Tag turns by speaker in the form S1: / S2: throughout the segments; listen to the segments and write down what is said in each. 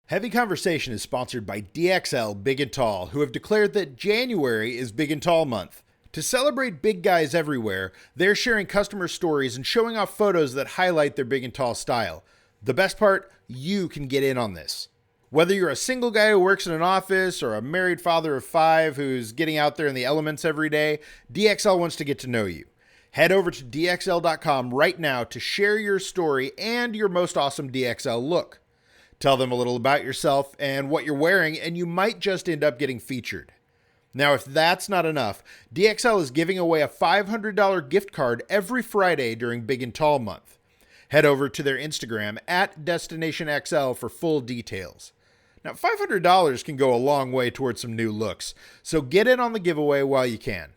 S1: Heavy Conversation is sponsored by DXL Big and Tall, who have declared that January is Big and Tall month. To celebrate big guys everywhere, they're sharing customer stories and showing off photos that highlight their big and tall style. The best part, you can get in on this. Whether you're a single guy who works in an office or a married father of 5 who's getting out there in the elements every day, DXL wants to get to know you. Head over to DXL.com right now to share your story and your most awesome DXL look. Tell them a little about yourself and what you're wearing, and you might just end up getting featured. Now, if that's not enough, DXL is giving away a $500 gift card every Friday during Big and Tall month. Head over to their Instagram at DestinationXL for full details. Now, $500 can go a long way towards some new looks, so get in on the giveaway while you can.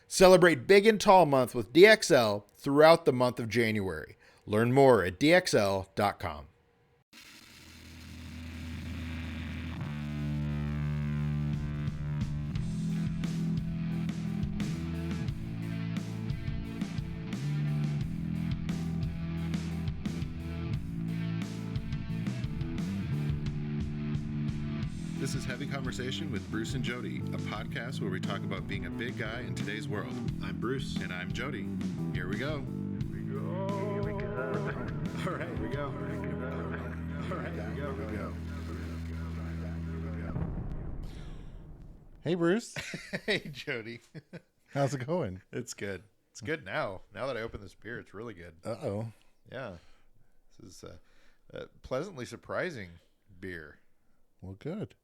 S1: Celebrate Big and Tall month with DXL throughout the month of January. Learn more at DXL.com.
S2: This is Heavy Conversation with Bruce and Jody, a podcast where we talk about being a big guy in today's world. I'm Bruce. And I'm Jody. Here we go.
S3: Here we go.
S2: All right, here we go. All right, here we go.
S4: Hey, Bruce.
S1: Hey, Jody.
S4: How's it going?
S1: It's good. It's good now. Now that I open this beer, it's really good.
S4: Uh-oh.
S1: Yeah. This is a pleasantly surprising beer.
S4: Well, good.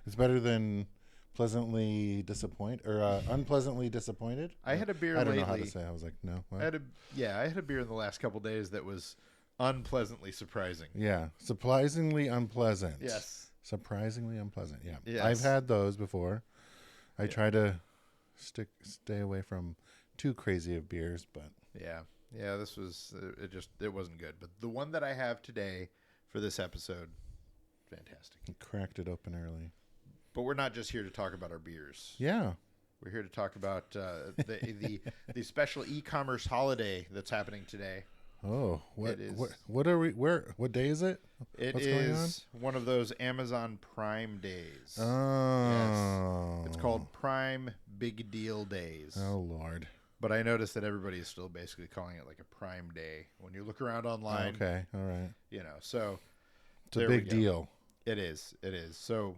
S4: It's better than pleasantly disappointed or unpleasantly disappointed.
S1: I had a beer
S4: I don't
S1: lately.
S4: know how to say. I was like, no. What?
S1: I had a beer in the last couple days that was unpleasantly surprising.
S4: Yeah, surprisingly unpleasant.
S1: Yes.
S4: Surprisingly unpleasant. Yeah.
S1: Yes.
S4: I've had those before. I try to stay away from too crazy of beers, but
S1: yeah. This was it wasn't good. But the one that I have today for this episode, fantastic.
S4: I cracked it open early.
S1: But we're not just here to talk about our beers.
S4: Yeah.
S1: We're here to talk about the special e-commerce holiday that's happening today.
S4: Oh, what
S1: It is.
S4: What are we? What day is it?
S1: It
S4: What's going on?
S1: is one of those Amazon Prime days.
S4: Oh.
S1: Yes. It's called Prime Big Deal Days.
S4: Oh, Lord.
S1: But I noticed that everybody is still basically calling it like a Prime Day when you look around online.
S4: Okay. All right.
S1: So
S4: It's a
S1: there we
S4: big
S1: go.
S4: deal.
S1: It is. So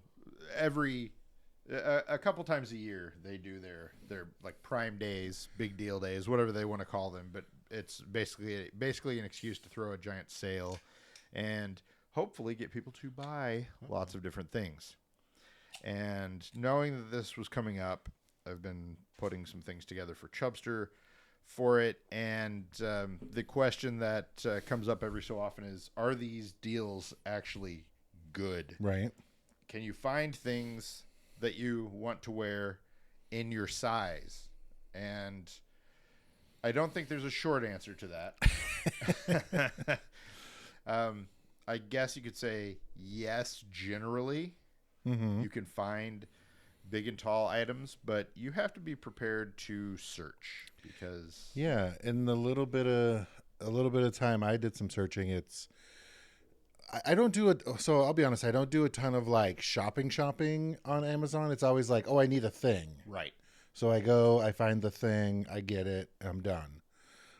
S1: a couple times a year they do their like Prime Days, Big Deal Days, whatever they want to call them. But it's basically an excuse to throw a giant sale and hopefully get people to buy lots of different things. And knowing that this was coming up, I've been putting some things together for Chubster for it. And the question that comes up every so often is, are these deals actually good?
S4: Right.
S1: Can you find things that you want to wear in your size? And I don't think there's a short answer to that. I guess you could say yes, generally.
S4: Mm-hmm.
S1: You can find big and tall items, but you have to be prepared to search because
S4: Yeah, in a little bit of time I did some searching. I don't do it. So I'll be honest, I don't do a ton of like shopping on Amazon. It's always like, oh, I need a thing.
S1: right.
S4: So I go, I find the thing, I get it, I'm done.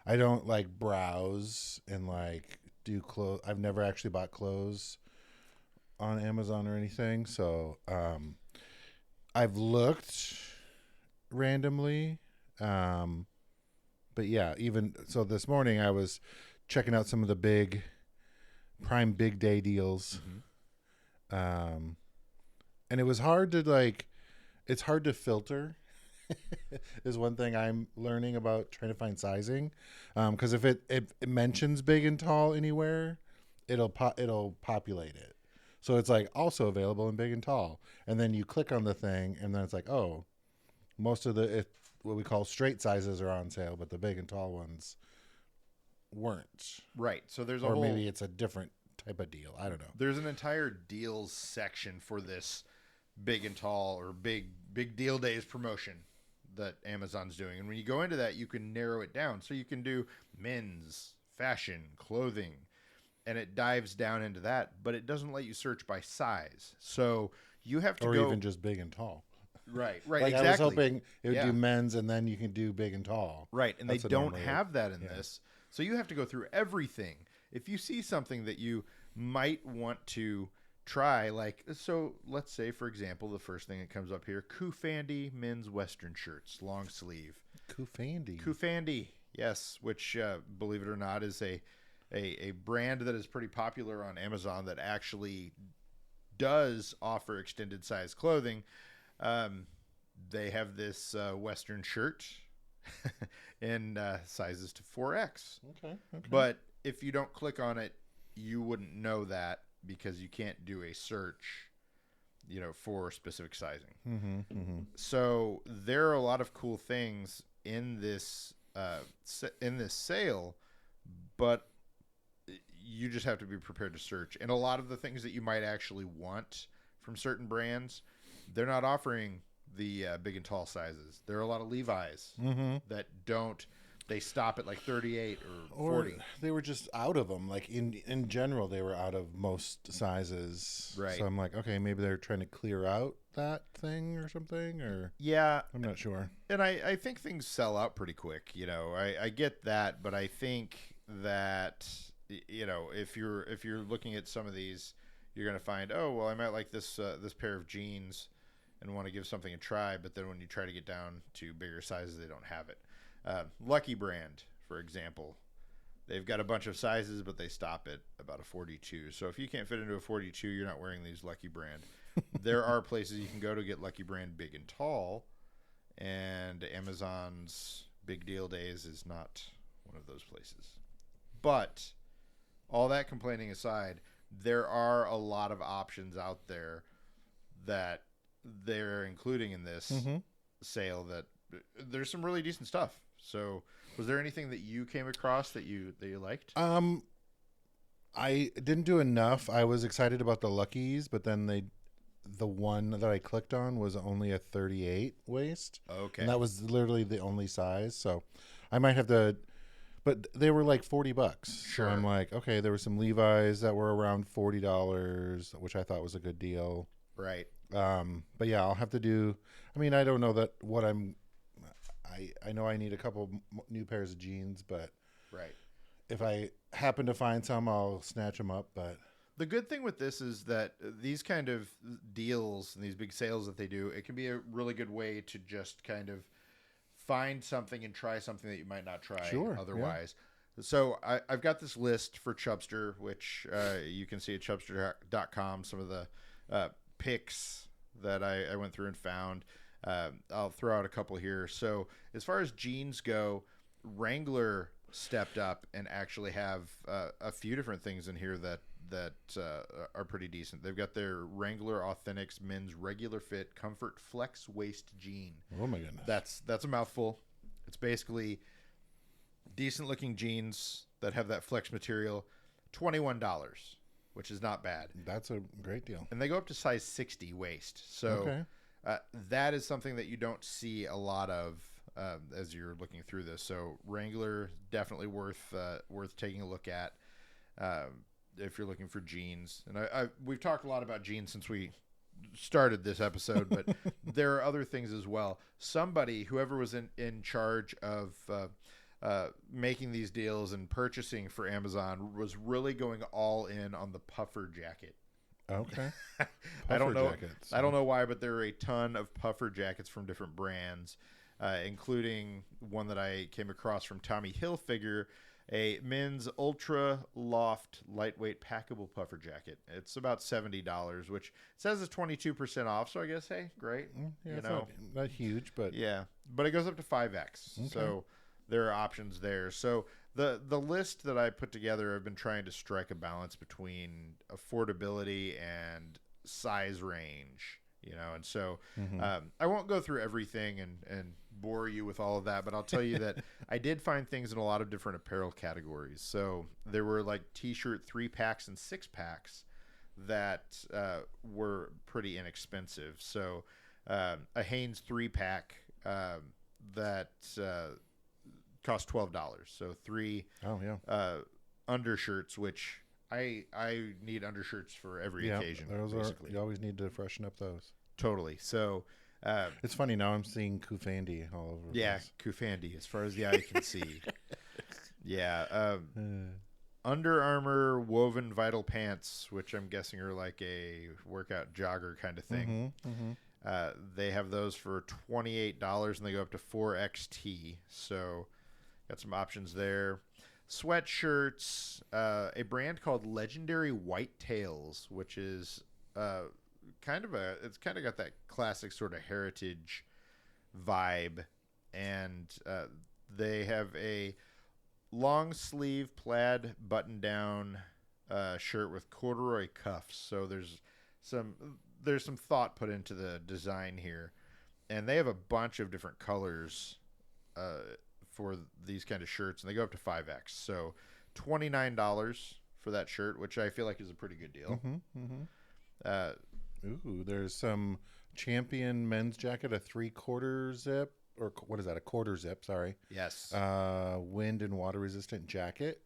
S4: I don't like browse and like do clothes. I've never actually bought clothes on Amazon or anything. So I've looked randomly. But yeah, even so this morning I was checking out some of the big Prime Big Day deals. Mm-hmm. And it was hard to it's hard to filter is one thing I'm learning about trying to find sizing. Cause if it mentions big and tall anywhere, it'll populate it. So it's like also available in big and tall. And then you click on the thing and then it's like, oh, most of what we call straight sizes are on sale, but the big and tall ones weren't.
S1: Right. So there's
S4: Or maybe it's a different type of deal. I don't know.
S1: There's an entire deals section for this big and tall or big deal days promotion that Amazon's doing. And when you go into that, you can narrow it down. So you can do men's, fashion, clothing, and it dives down into that, but it doesn't let you search by size. So you have to
S4: or
S1: go
S4: even just big and tall.
S1: right,
S4: Like
S1: exactly.
S4: I was hoping it would
S1: Yeah.
S4: do men's, and then you can do big and tall.
S1: Right, and
S4: That's
S1: they
S4: what
S1: don't
S4: normally
S1: have that in
S4: yeah.
S1: this. So you have to go through everything. If you see something that you might want to try, like, so let's say, for example, the first thing that comes up here, Kufandi men's Western shirts, long sleeve.
S4: Kufandi.
S1: Yes, which, believe it or not, is a brand that is pretty popular on Amazon that actually does offer extended size clothing. They have this Western shirt in sizes to 4X.
S4: Okay.
S1: But if you don't click on it, you wouldn't know that because you can't do a search, for specific sizing. So there are a lot of cool things in this sale, but you just have to be prepared to search. And a lot of the things that you might actually want from certain brands, they're not offering the big and tall sizes. There are a lot of Levi's that don't. They stop at like 38 or 40.
S4: They were just out of them. Like in general, they were out of most sizes.
S1: Right.
S4: So I'm like, okay, maybe they're trying to clear out that thing or something, or
S1: Yeah,
S4: I'm not sure.
S1: and I think things sell out pretty quick. I get that, but I think that if you're looking at some of these, you're going to find, oh well, I might like this pair of jeans and want to give something a try, but then when you try to get down to bigger sizes, they don't have it. Lucky brand, for example, they've got a bunch of sizes, but they stop at about a 42. So if you can't fit into a 42, you're not wearing these Lucky brand. There are places you can go to get Lucky brand big and tall, and Amazon's Big Deal Days is not one of those places. But all that complaining aside, there are a lot of options out there that they're including in this sale that there's some really decent stuff. So was there anything that you came across that you liked?
S4: I didn't do enough. I was excited about the Luckies, but then the one that I clicked on was only a 38 waist.
S1: Okay.
S4: And that was literally the only size. So I might have to, but they were like $40.
S1: Sure.
S4: So I'm like, okay, there were some Levi's that were around $40, which I thought was a good deal.
S1: Right.
S4: But yeah, I'll have to do, I don't know that what I know I need a couple new pairs of jeans, but
S1: Right.
S4: if I happen to find some, I'll snatch them up. But
S1: The good thing with this is that these kind of deals and these big sales that they do, it can be a really good way to just kind of find something and try something that you might not try otherwise. Yeah. So I've got this list for Chubster, which you can see at chubster.com, some of the picks that I went through and found. I'll throw out a couple here. So as far as jeans go, Wrangler stepped up and actually have a few different things in here that are pretty decent. They've got their Wrangler Authentics men's regular fit comfort flex waist jean.
S4: oh my goodness,
S1: That's a mouthful. It's basically decent looking jeans that have that flex material. $21, which is not bad.
S4: that's a great deal.
S1: And they go up to size 60 waist. So
S4: Okay.
S1: that is something that you don't see a lot of as you're looking through this. So Wrangler, definitely worth taking a look at if you're looking for jeans. And we've talked a lot about jeans since we started this episode, but there are other things as well. Whoever was in charge of making these deals and purchasing for Amazon was really going all in on the puffer jacket.
S4: Okay.
S1: I don't know.
S4: Jackets.
S1: I don't know why, but there are a ton of puffer jackets from different brands, including one that I came across from Tommy Hilfiger, a men's ultra loft lightweight packable puffer jacket. It's about $70, which says it's 22% off. So I guess, hey, great.
S4: Yeah, it's not huge, but
S1: Yeah, but it goes up to 5X.
S4: Okay.
S1: So there are options there. So the list that I put together, I've been trying to strike a balance between affordability and size range, and so I won't go through everything and bore you with all of that, but I'll tell you that I did find things in a lot of different apparel categories. So there were like t-shirt 3-packs and 6-packs that were pretty inexpensive. So a Hanes 3-pack that cost $12. So 3
S4: oh yeah,
S1: undershirts, which I need undershirts for every occasion.
S4: Those
S1: basically.
S4: you always need to freshen up those.
S1: Totally. So
S4: It's funny now. I'm seeing Kufandi all over.
S1: yeah,
S4: the place.
S1: Kufandi as far as the eye can see. Yeah. Under Armour woven vital pants, which I'm guessing are like a workout jogger kind of thing. They have those for $28 and they go up to 4XT. So got some options there. Sweatshirts, a brand called Legendary Whitetails, which is it's kind of got that classic sort of heritage vibe. And they have a long sleeve plaid button down shirt with corduroy cuffs. So there's some thought put into the design here, and they have a bunch of different colors for these kind of shirts, and they go up to 5X. So $29 for that shirt, which I feel like is a pretty good deal.
S4: Ooh, there's some Champion men's jacket, a 3/4 zip, or what is that? A quarter zip. Sorry.
S1: Yes.
S4: Wind and water resistant jacket.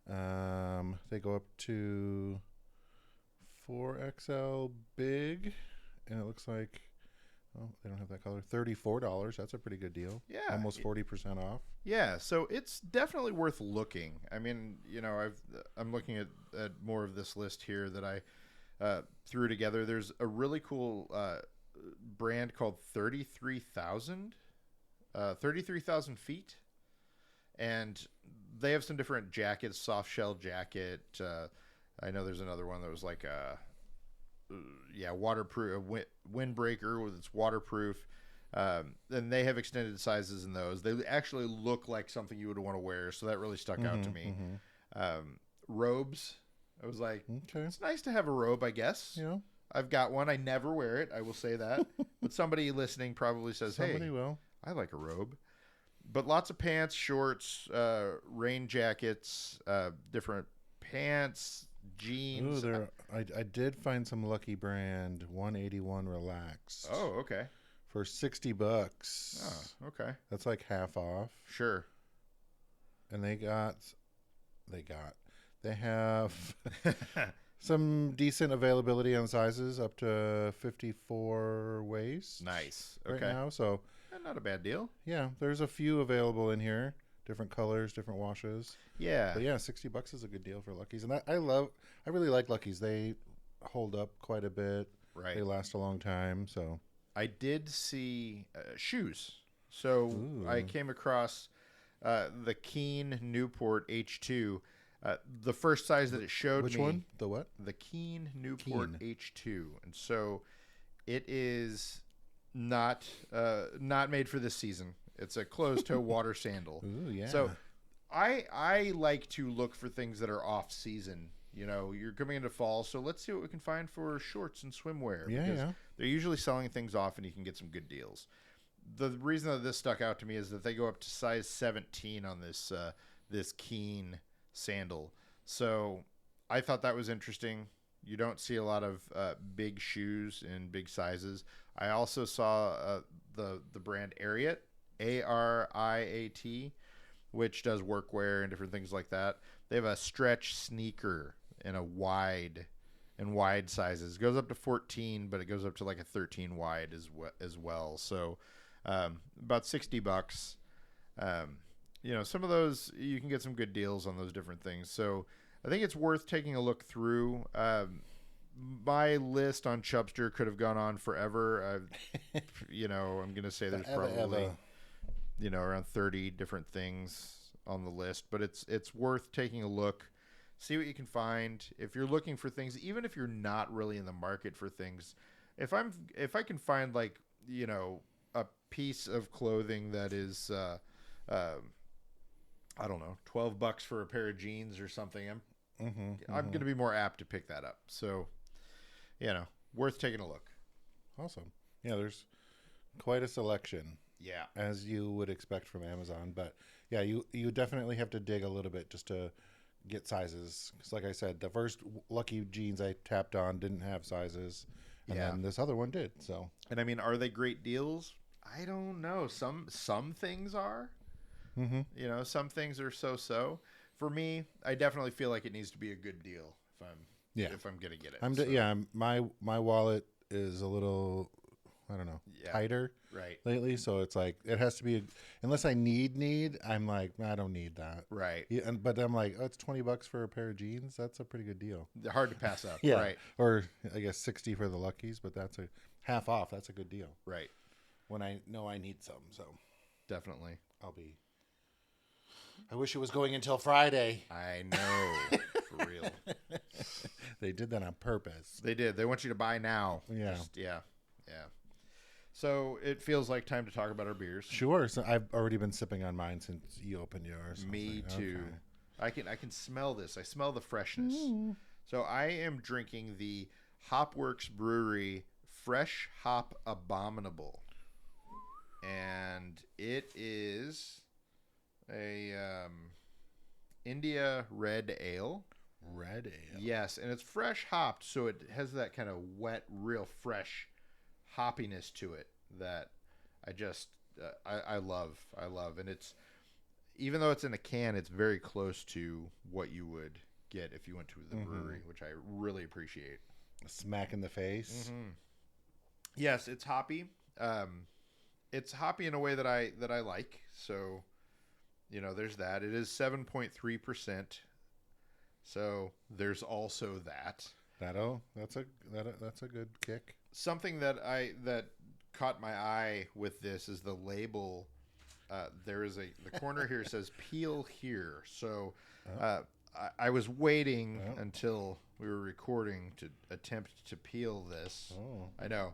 S4: They go up to 4XL big, and it looks like, oh, they don't have that color. $34. That's a pretty good deal.
S1: Yeah.
S4: Almost 40% off.
S1: Yeah, so it's definitely worth looking. I mean, I'm looking at more of this list here that I threw together. There's a really cool brand called 33,000 feet, and they have some different jackets. Soft shell jacket. I know there's another one that was like a waterproof windbreaker with its waterproof. And they have extended sizes in those. They actually look like something you would want to wear, so that really stuck out to me. Robes. I was like,
S4: Okay.
S1: it's nice to have a robe, I guess.
S4: Yeah.
S1: I've got one. I never wear it. I will say that. But somebody listening probably says,
S4: Somebody
S1: hey,
S4: will.
S1: I like a robe. But lots of pants, shorts, rain jackets, different pants, jeans.
S4: Ooh, I did find some Lucky Brand 181 Relaxed.
S1: Oh, okay.
S4: For $60.
S1: Oh, okay.
S4: That's like half off.
S1: Sure.
S4: And they have some decent availability on sizes up to 54 waist.
S1: Nice.
S4: Right
S1: Okay.
S4: now. So
S1: Not a bad deal.
S4: yeah, there's a few available in here. Different colors, different washes.
S1: Yeah.
S4: But yeah, $60 is a good deal for Luckies. And I really like Luckies. They hold up quite a bit.
S1: Right.
S4: They last a long time. So
S1: I did see shoes. So
S4: Ooh.
S1: I came across the Keen Newport H2. The first size that it showed
S4: which
S1: me.
S4: one? The what?
S1: The Keen Newport H2. And so it is not made for this season. It's a closed-toe water sandal.
S4: Ooh, yeah.
S1: So I like to look for things that are off-season. You're coming into fall, so let's see what we can find for shorts and swimwear.
S4: Yeah,
S1: because
S4: yeah.
S1: they're usually selling things off, and you can get some good deals. The reason that this stuck out to me is that they go up to size 17 on this Keen sandal. So I thought that was interesting. You don't see a lot of big shoes in big sizes. I also saw the brand Ariat, Ariat, which does workwear and different things like that. They have a stretch sneaker in a wide sizes. It goes up to 14, but it goes up to like a 13 wide as well. So about $60. Some of those you can get some good deals on those different things. So I think it's worth taking a look through. My list on Chubster could have gone on forever. I'm going to say there's probably around 30 different things on the list, but it's worth taking a look, see what you can find. If you're looking for things, even if you're not really in the market for things, if I can find like, a piece of clothing that is, I don't know, $12 for a pair of jeans or something, I'm going to be more apt to pick that up. So, worth taking a look.
S4: Awesome. Yeah, there's quite a selection.
S1: Yeah.
S4: As you would expect from Amazon. But yeah, you definitely have to dig a little bit just to get sizes. Because like I said, the first Lucky jeans I tapped on didn't have sizes. And then this other one did. So.
S1: And I mean, are they great deals? I don't know. Some things are. Some things are so-so. For me, I definitely feel like it needs to be a good deal if I'm gonna get it.
S4: My wallet is a little, I don't know, tighter lately, so it's like it has to be unless I need. I'm like, I don't need that.
S1: Right.
S4: Yeah, but I'm like, oh, it's $20 for a pair of jeans. That's a pretty good deal.
S1: They're hard to pass up.
S4: Yeah.
S1: Right.
S4: Or I guess 60 for the Luckies, but that's a half off. That's a good deal.
S1: Right.
S4: When I know I need some, so
S1: definitely.
S4: I wish it was going until Friday.
S1: I know. For real.
S4: They did that on purpose.
S1: They did. They want you to buy now.
S4: Yeah.
S1: Yeah. So it feels like time to talk about our beers.
S4: Sure. So I've already been sipping on mine since you opened yours.
S1: Me too. Okay. I can smell this. I smell the freshness. So I am drinking the Hopworks Brewery Fresh Hop Abominable. And it is a India Red Ale.
S4: Red Ale.
S1: Yes, and it's fresh hopped, so it has that kind of wet, real fresh hoppiness to it that I just I love. And it's, even though it's in a can, it's very close to what you would get if you went to the brewery, which I really appreciate.
S4: A smack in the face.
S1: Yes, it's hoppy. It's hoppy in a way that I like. So, there's that. It is 7.3%. So there's also that.
S4: That's a good kick.
S1: Something that caught my eye with this is the label. There is the corner here says "Peel Here." So I was waiting until we were recording to attempt to peel this.
S4: Oh,
S1: I know.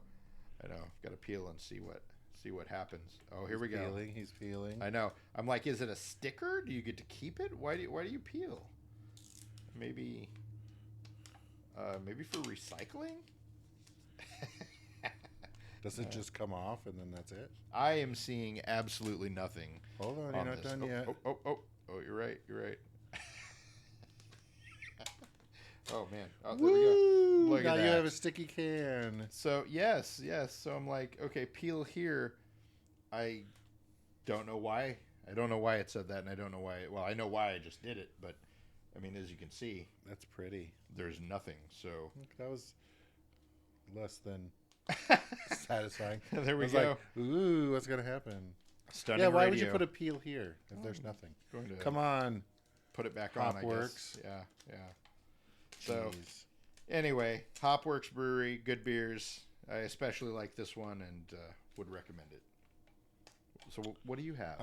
S1: Got to peel and see what happens. Oh, here we go.
S4: He's peeling.
S1: I know. I'm like, is it a sticker? Do you get to keep it? Why do you peel? Maybe for recycling?
S4: Does it just come off and then that's it?
S1: I am seeing absolutely nothing.
S4: Hold on, you're not done yet.
S1: Oh, you're right. Oh, man. Oh, there we go. Look
S4: now
S1: at
S4: you
S1: that.
S4: have a sticky can.
S1: So, yes. So I'm like, okay, peel here. I don't know why. I don't know why it said that, and I don't know why. Well, I know why I just did it, but, I mean, as you can see.
S4: That's pretty.
S1: There's nothing, so.
S4: That was less than satisfying.
S1: There we
S4: I was
S1: go.
S4: like, ooh, what's going to happen?
S1: Stunning
S4: Yeah, why
S1: radio.
S4: would you put a peel here if there's nothing?
S1: Going to
S4: Come on.
S1: put it back on,
S4: Hopworks.
S1: I guess. Yeah. So,
S4: Jeez.
S1: anyway, Hopworks Brewery, good beers. I especially like this one and would recommend it. So, what do you have?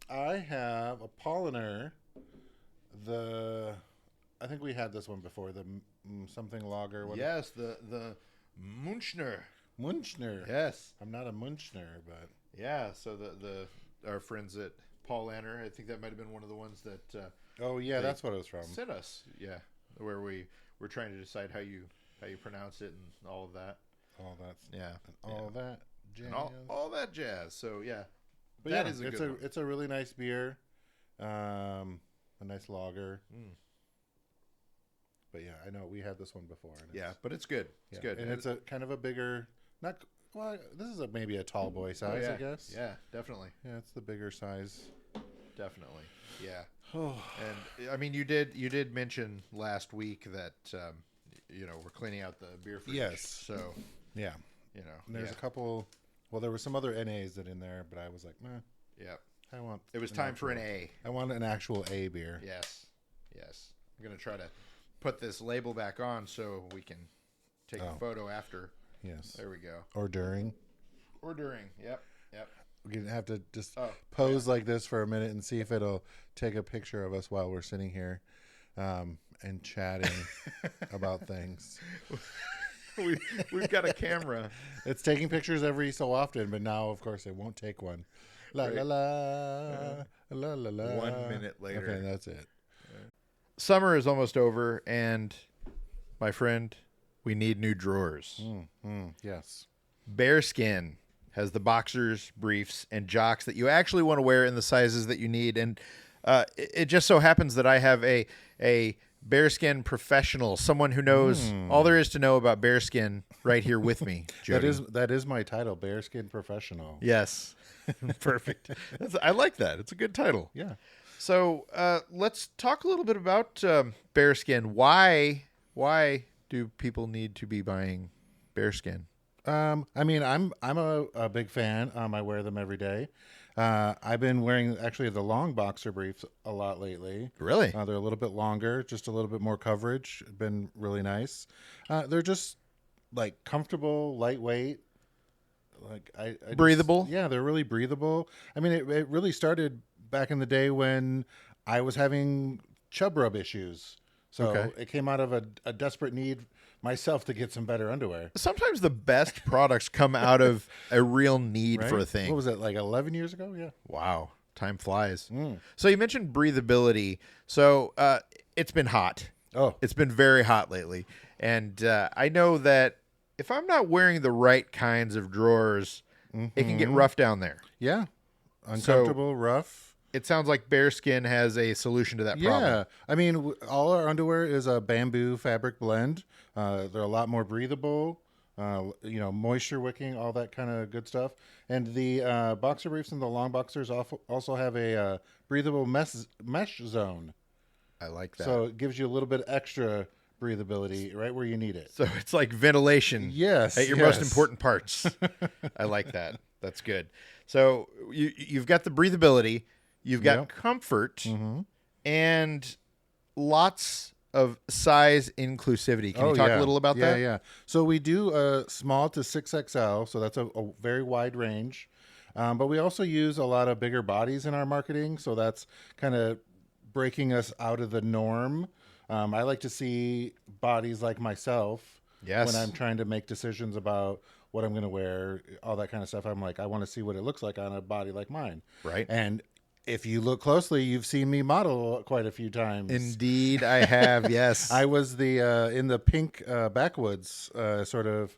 S4: I have a Paulaner. I think we had this one before. The something lager.
S1: Yes, the Munchner.
S4: Munchner.
S1: Yes.
S4: I'm not a Munchner, but
S1: Yeah. So our friends at Paulaner, I think that might have been one of the ones that
S4: oh yeah, that's what it was from.
S1: sent us. Yeah, where we were trying to decide how you pronounce it and all of that.
S4: All that.
S1: Yeah.
S4: All that jazz.
S1: And all that jazz. So yeah,
S4: But
S1: that
S4: yeah,
S1: is a good one.
S4: it's a really nice beer. A nice lager. But yeah, I know we had this one before. And
S1: Yeah, but it's good. It's good.
S4: And it's a kind of a bigger, this is maybe a tall boy size,
S1: yeah.
S4: I guess.
S1: Yeah, definitely.
S4: Yeah, it's the bigger size.
S1: Definitely. Yeah. And I mean, you did mention last week that we're cleaning out the beer fridge.
S4: Yes.
S1: So
S4: Yeah. And there's a couple. Well, there were some other NAs that in there, but I was like, meh.
S1: Yeah.
S4: I want.
S1: It was time for an A.
S4: I want an actual A beer.
S1: Yes. I'm gonna try to put this label back on so we can take a photo after.
S4: Yes.
S1: There we go.
S4: Or during.
S1: Yep.
S4: We're gonna have to just pose like this for a minute and see if it'll take a picture of us while we're sitting here, and chatting about things.
S1: We've got a camera.
S4: It's taking pictures every so often, but now, of course, it won't take one. La la la la la.
S1: 1 minute later.
S4: Okay, that's it.
S1: Summer is almost over, and my friend, we need new drawers.
S4: Yes.
S1: Bearskin has the boxers, briefs, and jocks that you actually want to wear in the sizes that you need. And it just so happens that I have a bearskin professional, someone who knows all there is to know about bearskin right here with me, Jody.
S4: That is my title, Bearskin Professional.
S1: Yes. Perfect. I like that. It's a good title.
S4: Yeah.
S1: So let's talk a little bit about bearskin. Why do people need to be buying bearskin?
S4: I mean, I'm a big fan. I wear them every day. I've been wearing actually the long boxer briefs a lot lately.
S1: Really?
S4: They're a little bit longer, just a little bit more coverage. Been really nice. They're just like comfortable, lightweight. Like
S1: Breathable?
S4: Yeah, they're really breathable. I mean, it really started back in the day when I was having chub rub issues. So it came out of a desperate need myself to get some better underwear.
S1: Sometimes the best products come out of a real need
S4: Right?
S1: for a thing.
S4: What was it, like 11 years ago? Yeah.
S1: Wow. Time flies. So you mentioned breathability. So it's been hot.
S4: Oh,
S1: It's been very hot lately. And I know that if I'm not wearing the right kinds of drawers, it can get rough down there.
S4: yeah. Uncomfortable, rough.
S1: It sounds like bearskin has a solution to that problem.
S4: Yeah. I mean, all our underwear is a bamboo fabric blend. They're a lot more breathable, moisture wicking, all that kind of good stuff. And the boxer briefs and the long boxers also have a breathable mesh zone.
S1: I like that.
S4: So it gives you a little bit extra breathability right where you need it.
S1: So it's like ventilation
S4: Yes.
S1: at your most important parts. I like that. That's good. So you've got the breathability, you've got comfort, and lots of size inclusivity. Can you talk a little about that?
S4: Yeah. So we do small to 6XL, so that's a very wide range. But we also use a lot of bigger bodies in our marketing, so that's kind of breaking us out of the norm. I like to see bodies like myself when I'm trying to make decisions about what I'm going to wear, all that kind of stuff. I'm like, I want to see what it looks like on a body like mine.
S1: Right.
S4: And if you look closely, you've seen me model quite a few times.
S1: Indeed, I have. Yes.
S4: I was in the pink backwoods sort of,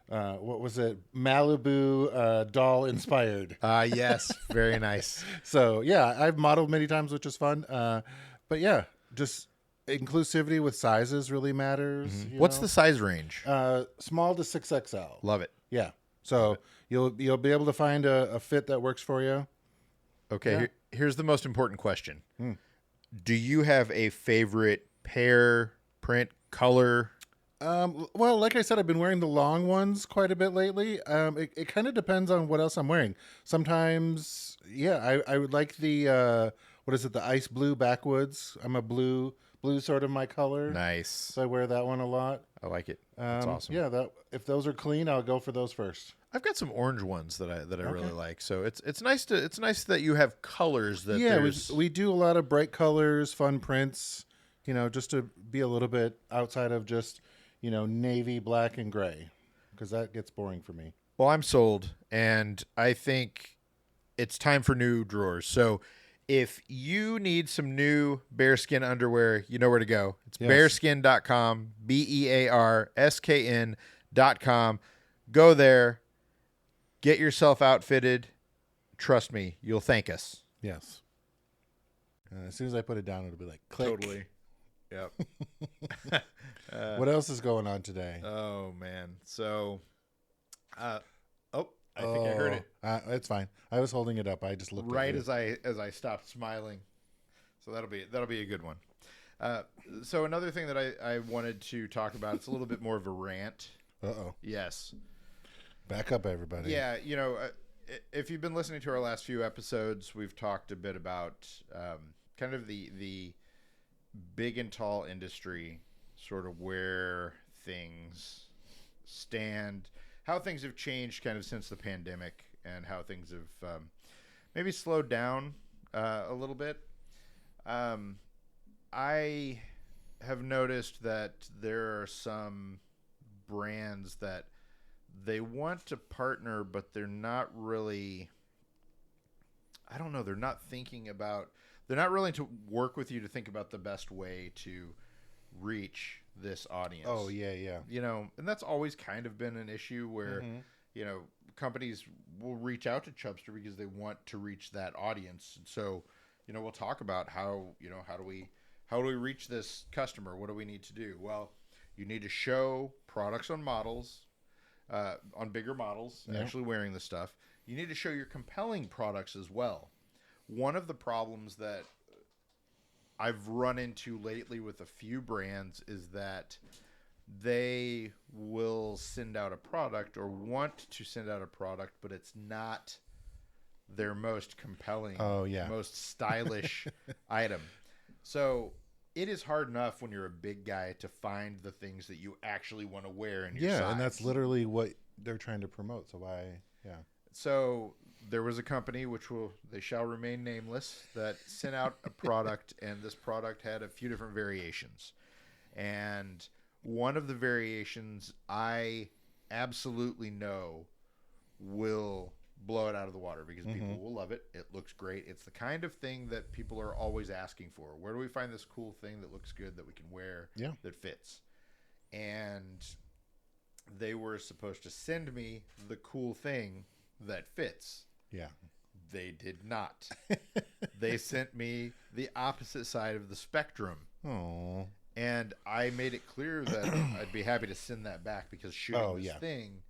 S4: what was it? Malibu doll inspired.
S1: Yes. Very nice.
S4: So yeah, I've modeled many times, which is fun. But yeah, just inclusivity with sizes really matters.
S1: What's the size range?
S4: Small to 6XL.
S1: Love it.
S4: Yeah. So you'll be able to find a fit that works for you.
S1: Okay. Here's the most important question. Do you have a favorite pair, print, color?
S4: Well, like I said, I've been wearing the long ones quite a bit lately. It kind of depends on what else I'm wearing. Sometimes, I would like the what is it? The ice blue backwoods. I'm a blue sort of my color.
S1: Nice.
S4: So I wear that one a lot.
S1: I like it. That's awesome.
S4: Yeah, if those are clean, I'll go for those first.
S1: I've got some orange ones that I really like. So it's nice that you have colors that
S4: we do a lot of bright colors, fun prints, just to be a little bit outside of just, navy, black, and gray, because that gets boring for me.
S1: Well, I'm sold, and I think it's time for new drawers. So if you need some new bearskin underwear, you know where to go. It's bearskin.com, BEARSKN.com. Go there, get yourself outfitted. Trust me, you'll thank us.
S4: Yes. As soon as I put it down, it'll be like click.
S1: Totally. Yep.
S4: What else is going on today?
S1: Oh, man. So, I think I heard it.
S4: It's fine. I was holding it up. I just looked
S1: Right
S4: at it.
S1: as I stopped smiling. So that'll be a good one. So another thing that I wanted to talk about, it's a little bit more of a rant.
S4: Uh-oh.
S1: Yes.
S4: Back up, everybody.
S1: Yeah, if you've been listening to our last few episodes, we've talked a bit about kind of the big and tall industry, sort of where things stand, how things have changed kind of since the pandemic, and how things have maybe slowed down a little bit. I have noticed that there are some brands that they want to partner, but they're not really, I don't know, they're not willing to work with you to think about the best way to reach this audience.
S4: Oh, yeah.
S1: And that's always kind of been an issue where, companies will reach out to Chubster because they want to reach that audience. And so, we'll talk about how do how do we reach this customer? What do we need to do? Well, you need to show products on models, on bigger models, actually wearing the stuff. You need to show your compelling products as well. One of the problems that I've run into lately with a few brands is that they will send out a product or want to send out a product, but it's not their most compelling, most stylish item. So it is hard enough when you're a big guy to find the things that you actually want to wear in your size.
S4: And that's literally what they're trying to promote. So why,
S1: So there was a company, they shall remain nameless, that sent out a product, and this product had a few different variations. And one of the variations I absolutely know will blow it out of the water because people will love it. It looks great. It's the kind of thing that people are always asking for. Where do we find this cool thing that looks good that we can wear that fits? And they were supposed to send me the cool thing that fits.
S4: Yeah.
S1: They did not. They sent me the opposite side of the spectrum.
S4: Oh.
S1: And I made it clear that I'd be happy to send that back because shooting this thing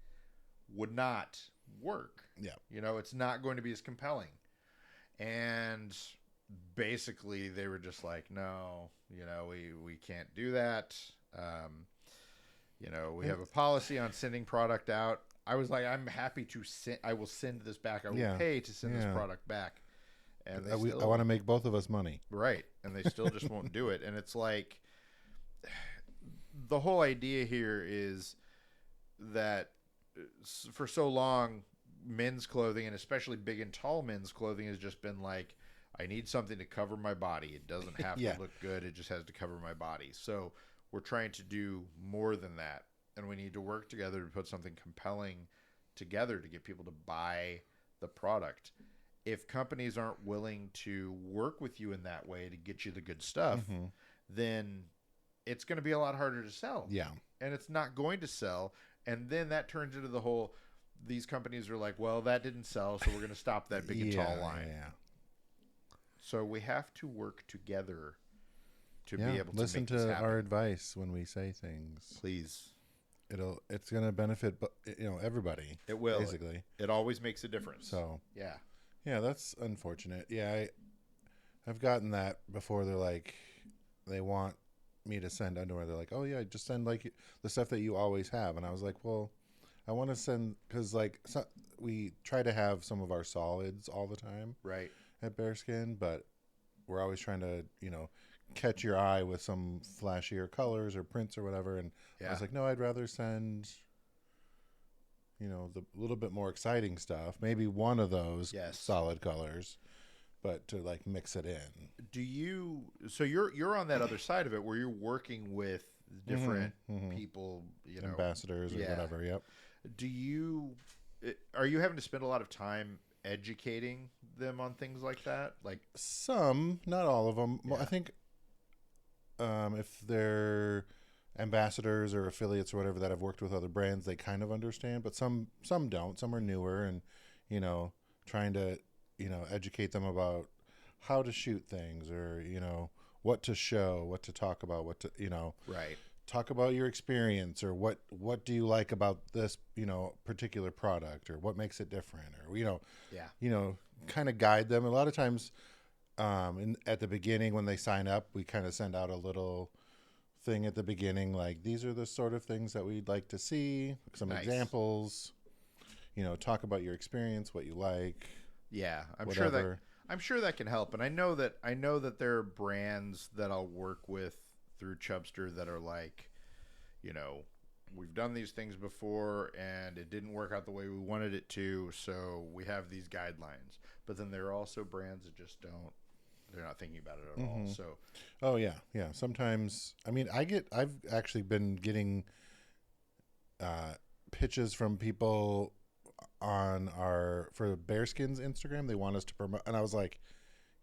S1: would not work.
S4: Yeah.
S1: You know, it's not going to be as compelling. And basically they were just like, no, you know, we can't do that. You know, we have a policy on sending product out. I was like, I'm happy to send. I will send this back. I will pay to send this product back. And they
S4: I want to make both of us money,
S1: right? And they still just won't do it. And it's like, the whole idea here is that for so long, men's clothing, and especially big and tall men's clothing, has just been like, I need something to cover my body. It doesn't have to look good. It just has to cover my body. So we're trying to do more than that. And we need to work together to put something compelling together to get people to buy the product. If companies aren't willing to work with you in that way to get you the good stuff, then it's going to be a lot harder to sell.
S4: Yeah.
S1: And it's not going to sell. And then that turns into the whole, these companies are like, well, that didn't sell, so we're going to stop that big and tall line. Yeah. So we have to work together to be able to
S4: listen
S1: make this
S4: to
S1: happen.
S4: our advice when we say things.
S1: Please.
S4: It's going to benefit, everybody.
S1: It will.
S4: Basically.
S1: It always makes a difference.
S4: So,
S1: yeah,
S4: that's unfortunate. Yeah, I've gotten that before. They're like, they want me to send underwear. They're like, oh yeah, just send like the stuff that you always have. And I was like, well, I want to send, because we try to have some of our solids all the time,
S1: right,
S4: at Bearskin, but we're always trying to, catch your eye with some flashier colors or prints or whatever. And I was like, no, I'd rather send, the little bit more exciting stuff. Maybe one of those solid colors, but to like mix it in.
S1: So you're on that other side of it where you're working with different people,
S4: ambassadors or whatever. Yep.
S1: Are you having to spend a lot of time educating them on things like that? Like
S4: some, not all of them.
S1: Yeah.
S4: Well, I think if they're ambassadors or affiliates or whatever that have worked with other brands, they kind of understand, but some don't. Some are newer and, trying to, educate them about how to shoot things or, what to show, what to talk about, what to,
S1: right.
S4: Talk about your experience or what do you like about this, particular product or what makes it different or, kind of guide them. A lot of times at the beginning when they sign up, we kind of send out a little thing at the beginning, like these are the sort of things that we'd like to see, some examples, talk about your experience, what you like.
S1: Yeah, I'm
S4: whatever.
S1: sure that can help. And I know that there are brands that I'll work with through Chubster that are like, we've done these things before and it didn't work out the way we wanted it to, so we have these guidelines. But then there are also brands that just they're not thinking about it at all. So
S4: oh yeah sometimes, I mean, I've actually been getting pitches from people for Bearskin's Instagram. They want us to promote, and I was like,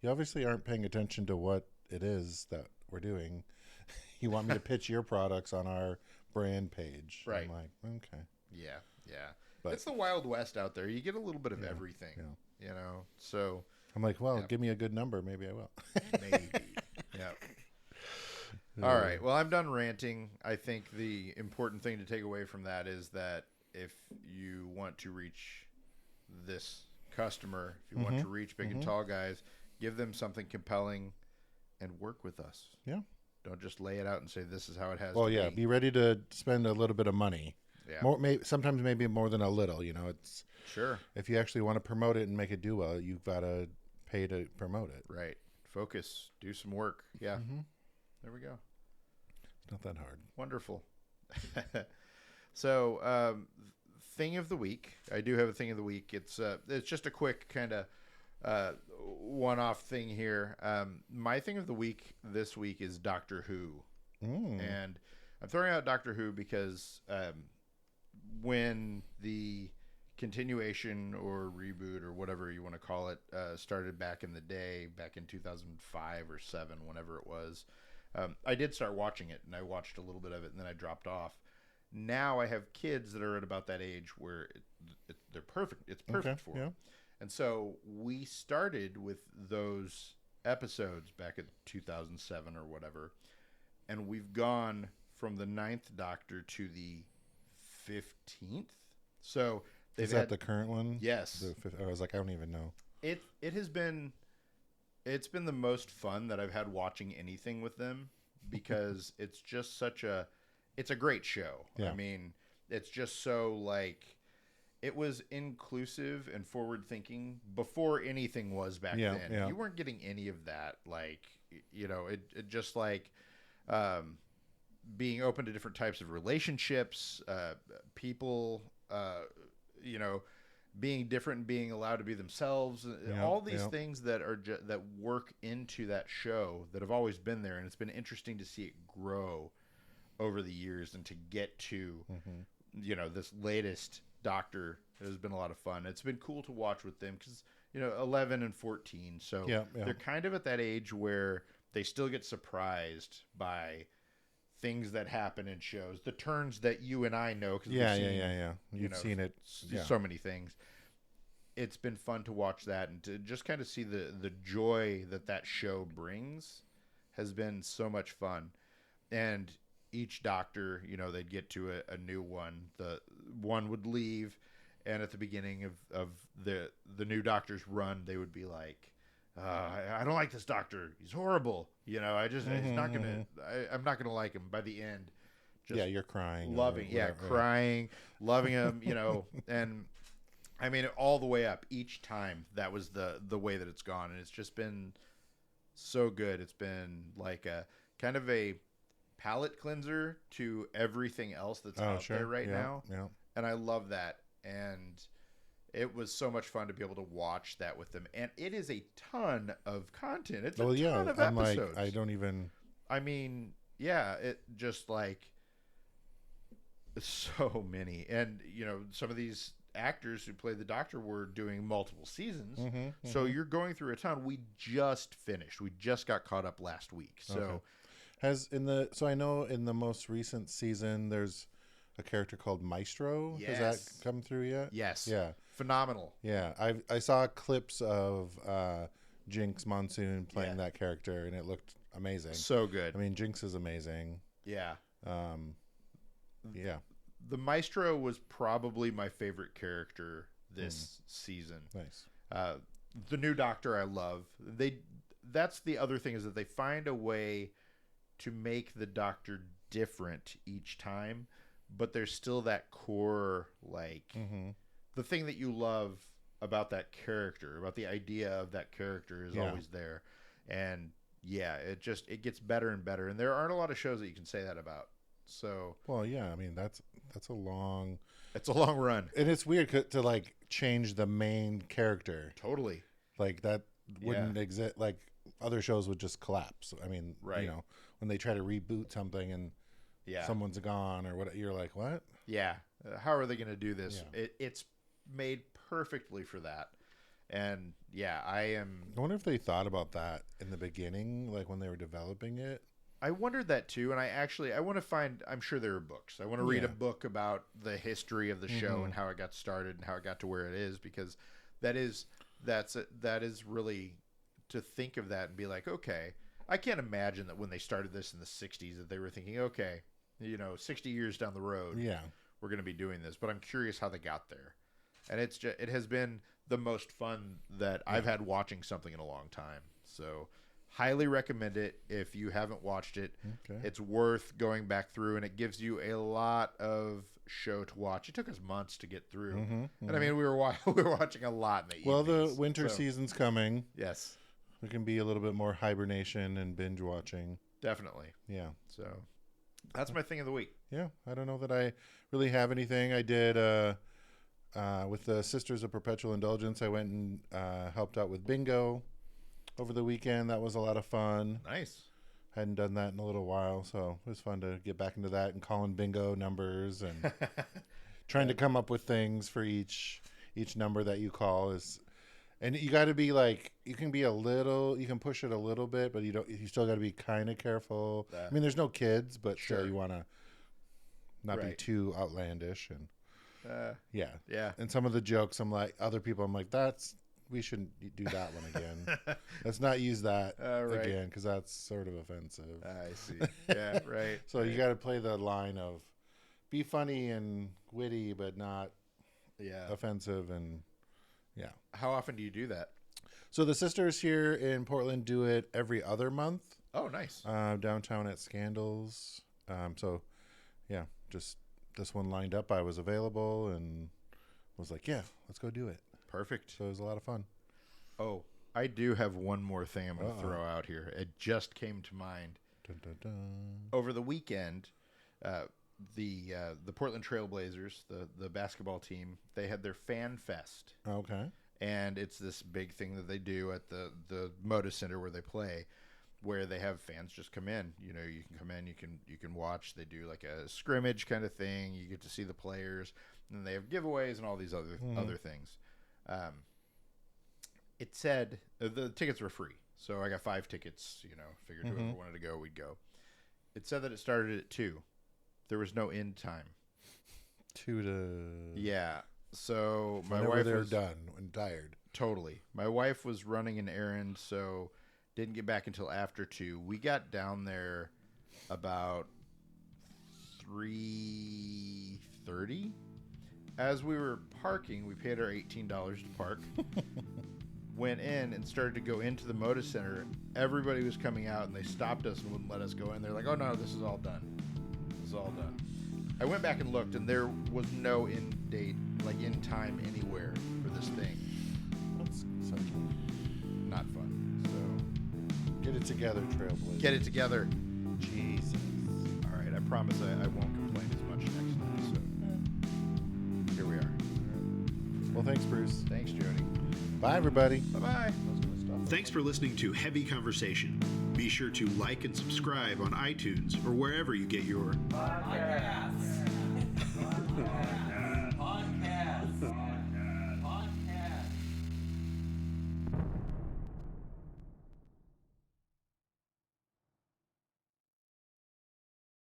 S4: you obviously aren't paying attention to what it is that we're doing. You want me to pitch your products on our brand page,
S1: right?
S4: I'm like, okay,
S1: yeah,
S4: but
S1: it's the Wild West out there. You get a little bit of everything, So
S4: I'm like, well, give me a good number, maybe I will.
S1: maybe, yeah. All right. Well, I'm done ranting. I think the important thing to take away from that is that if you want to reach this customer, if you want to reach big and tall guys, give them something compelling and work with us.
S4: Yeah.
S1: Don't just lay it out and say this is how it has
S4: Well,
S1: to
S4: yeah.
S1: be.
S4: Be ready to spend a little bit of money.
S1: Yeah.
S4: More, sometimes maybe more than a little. It's
S1: Sure.
S4: if you actually want to promote it and make it do well, you've got to pay to promote it.
S1: Right. Focus. Do some work. Yeah. There we go.
S4: It's not that hard.
S1: Wonderful. So, thing of the week. I do have a thing of the week. It's just a quick kind of one-off thing here. My thing of the week this week is Doctor Who, and I'm throwing out Doctor Who because when the continuation or reboot or whatever you want to call it started back in the day, back in 2005 or 7, whenever it was, I did start watching it, and I watched a little bit of it, and then I dropped off. Now I have kids that are at about that age where they're perfect. It's perfect for them. And so we started with those episodes back in 2007 or whatever, and we've gone from the 9th Doctor to the 15th. So
S4: is that the current one?
S1: Yes.
S4: I was like, I don't even know.
S1: It's been the most fun that I've had watching anything with them because it's just it's a great show.
S4: Yeah.
S1: I mean, it's just so it was inclusive and forward thinking before anything was back then.
S4: Yeah.
S1: You weren't getting any of that. It just being open to different types of relationships, people, being different and being allowed to be themselves. All these things that are that work into that show that have always been there. And it's been interesting to see it grow over the years and to get to, this latest Doctor. It has been a lot of fun. It's been cool to watch with them because 11 and 14, so they're kind of at that age where they still get surprised by things that happen in shows, the turns that you and I know because
S4: you've seen it
S1: so many things. It's been fun to watch that and to just kind of see the joy that show brings has been so much fun. And each Doctor, they'd get to a new one. The one would leave, and at the beginning of the new Doctor's run, they would be like, I don't like this Doctor. He's horrible. He's not gonna. I'm not gonna like him. By the end,
S4: you're crying,
S1: loving, crying, loving him. And I mean, all the way up each time. That was the way that it's gone, and it's just been so good. It's been like a kind of a palate cleanser to everything else that's out there right now. Yeah. And I love that. And it was so much fun to be able to watch that with them. And it is a ton of content. It's a ton of episodes.
S4: I don't even...
S1: I mean, it just so many. And, some of these actors who play the Doctor were doing multiple seasons. So you're going through a ton. We just finished. We just got caught up last week. So...
S4: So I know in the most recent season there's a character called Maestro.
S1: Yes.
S4: Has that come through yet?
S1: Yes.
S4: Yeah.
S1: Phenomenal.
S4: Yeah. I saw clips of Jinx Monsoon playing that character, and it looked amazing.
S1: So good.
S4: I mean, Jinx is amazing.
S1: Yeah.
S4: Yeah.
S1: The Maestro was probably my favorite character this season.
S4: Nice.
S1: The new Doctor I love. That's the other thing is that they find a way to make the Doctor different each time, but there's still that core the thing that you love about that character, about the idea of that character is always there. And it gets better and better, and there aren't a lot of shows that you can say that about. So
S4: I mean that's a long
S1: run,
S4: and it's weird to change the main character
S1: totally
S4: that wouldn't exist. Other shows would just collapse. I mean, when they try to reboot something and someone's gone or what, you're like, what?
S1: Yeah. How are they going to do this? Yeah. It's made perfectly for that. And I
S4: wonder if they thought about that in the beginning, when they were developing it.
S1: I wondered that too. And I want to find, I'm sure there are books. I want to read a book about the history of the show and how it got started and how it got to where it is, because that is really to think of that and be like, okay, I can't imagine that when they started this in the 60s that they were thinking, okay, 60 years down the road, we're going to be doing this. But I'm curious how they got there. And it has been the most fun that I've had watching something in a long time. So highly recommend it if you haven't watched it.
S4: Okay.
S1: It's worth going back through, and it gives you a lot of show to watch. It took us months to get through. And I mean, we were watching a lot in the evenings.
S4: Well, the winter season's coming.
S1: Yes.
S4: There can be a little bit more hibernation and binge watching.
S1: Definitely.
S4: Yeah.
S1: So that's my thing of the week.
S4: Yeah. I don't know that I really have anything. I did with the Sisters of Perpetual Indulgence. I went and helped out with bingo over the weekend. That was a lot of fun.
S1: Nice.
S4: Hadn't done that in a little while, so it was fun to get back into that and calling bingo numbers and trying to come up with things for each number that you call is. And you got to be like, you can push it a little bit, but you still got to be kind of careful. I mean, there's no kids, but still you want to not be too outlandish and yeah. And some of the jokes, other people, I'm like, we shouldn't do that one again. Let's not use that again because that's sort of offensive.
S1: I see. Yeah, right.
S4: So you got to play the line of be funny and witty, but not offensive and. Yeah.
S1: How often do you do that?
S4: So the sisters here in Portland do it every other month.
S1: Oh, nice.
S4: Downtown at Scandals. So, yeah, just this one lined up. I was available and was like, yeah, let's go do it.
S1: Perfect.
S4: So it was a lot of fun.
S1: Oh, I do have one more thing I'm going to throw out here. It just came to mind.
S4: Dun, dun, dun.
S1: Over the weekend, the Portland Trailblazers, the basketball team, they had their Fan Fest.
S4: Okay.
S1: And it's this big thing that they do at the Moda Center where they play, where they have fans just come in. You can come in, you can watch. They do like a scrimmage kind of thing. You get to see the players, and then they have giveaways and all these other things. It said the tickets were free, so I got 5 tickets. Figured whoever wanted to go, we'd go. It said that it started at 2. There was no end time.
S4: 2 to...
S1: Yeah. So my
S4: whenever
S1: wife
S4: they're
S1: was
S4: done and tired.
S1: Totally. My wife was running an errand, so didn't get back until after 2. We got down there about 3:30. As we were parking, we paid our $18 to park. Went in and started to go into the Moda Center. Everybody was coming out, and they stopped us and wouldn't let us go in. They're like, oh, no, this is all done. This is all done. I went back and looked, and there was no end date, like end time anywhere for this thing.
S4: That's sucky.
S1: Not fun. So
S4: Get it together, Trailblazer.
S1: get it together.
S4: Jesus.
S1: All right, I promise I won't complain as much next time. So here we are.
S4: Well, thanks, Bruce.
S1: Thanks, Jody.
S4: Bye, everybody.
S1: Bye-bye.
S2: Thanks for listening to Heavy Conversation. Be sure to like and subscribe on iTunes or wherever you get your
S3: Podcasts.